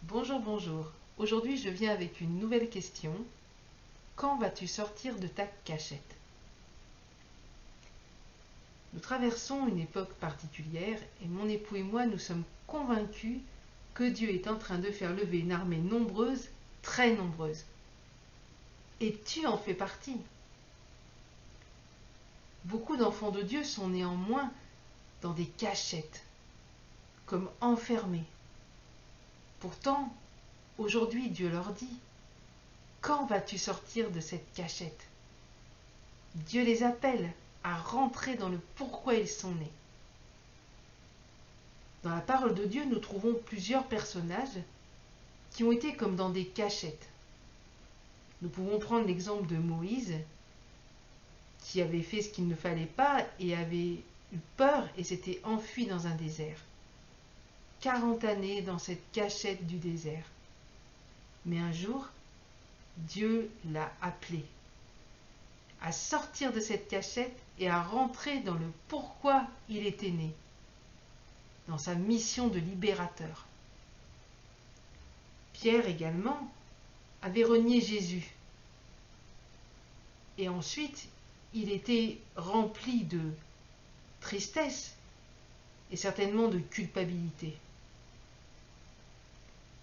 Bonjour, bonjour. Aujourd'hui, je viens avec une nouvelle question. Quand vas-tu sortir de ta cachette? Nous traversons une époque particulière et mon époux et moi, nous sommes convaincus que Dieu est en train de faire lever une armée nombreuse, très nombreuse. Et tu en fais partie. Beaucoup d'enfants de Dieu sont néanmoins dans des cachettes, comme enfermés. Pourtant, aujourd'hui, Dieu leur dit: quand vas-tu sortir de cette cachette? Dieu les appelle à rentrer dans le pourquoi ils sont nés. Dans la parole de Dieu, nous trouvons plusieurs personnages qui ont été comme dans des cachettes. Nous pouvons prendre l'exemple de Moïse, qui avait fait ce qu'il ne fallait pas et avait eu peur et s'était enfui dans un désert. 40 années dans cette cachette du désert. Mais un jour, Dieu l'a appelé à sortir de cette cachette et à rentrer dans le pourquoi il était né, dans sa mission de libérateur. Pierre également avait renié Jésus. Et ensuite, il était rempli de tristesse et certainement de culpabilité.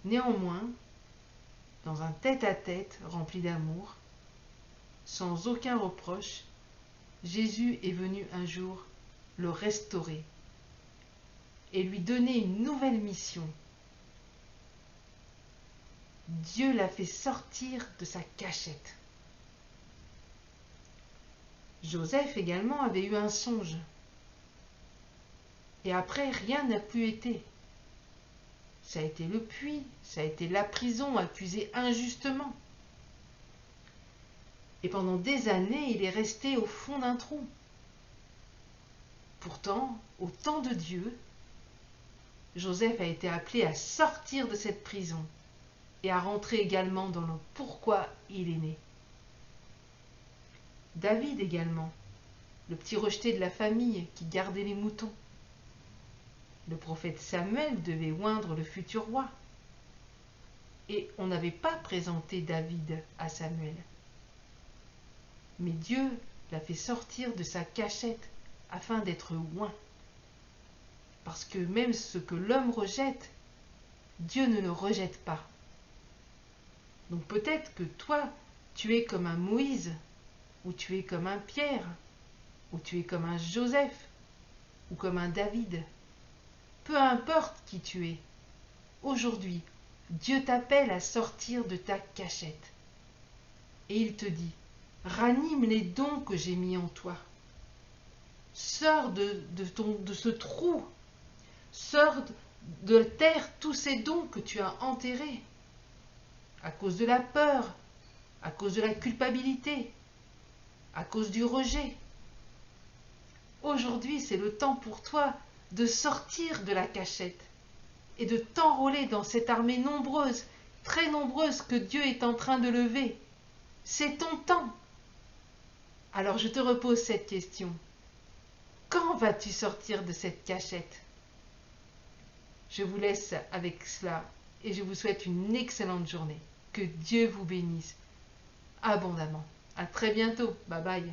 Néanmoins, dans un tête-à-tête rempli d'amour, sans aucun reproche, Jésus est venu un jour le restaurer et lui donner une nouvelle mission. Dieu l'a fait sortir de sa cachette. Joseph également avait eu un songe. Et après, rien n'a plus été. Ça a été le puits, ça a été la prison, accusé injustement. Et pendant des années, il est resté au fond d'un trou. Pourtant, au temps de Dieu, Joseph a été appelé à sortir de cette prison et à rentrer également dans le pourquoi il est né. David également, le petit rejeté de la famille qui gardait les moutons. Le prophète Samuel devait oindre le futur roi. Et on n'avait pas présenté David à Samuel. Mais Dieu l'a fait sortir de sa cachette afin d'être oint. Parce que même ce que l'homme rejette, Dieu ne le rejette pas. Donc peut-être que toi, tu es comme un Moïse, ou tu es comme un Pierre, ou tu es comme un Joseph, ou comme un David. Peu importe qui tu es, aujourd'hui, Dieu t'appelle à sortir de ta cachette. Et il te dit: ranime les dons que j'ai mis en toi. Sors de ce trou. Sors de terre tous ces dons que tu as enterrés. À cause de la peur, à cause de la culpabilité, à cause du rejet. Aujourd'hui, c'est le temps pour toi de sortir de la cachette et de t'enrôler dans cette armée nombreuse, très nombreuse que Dieu est en train de lever. C'est ton temps. Alors je te repose cette question. Quand vas-tu sortir de cette cachette? Je vous laisse avec cela et je vous souhaite une excellente journée. Que Dieu vous bénisse abondamment. À très bientôt. Bye bye.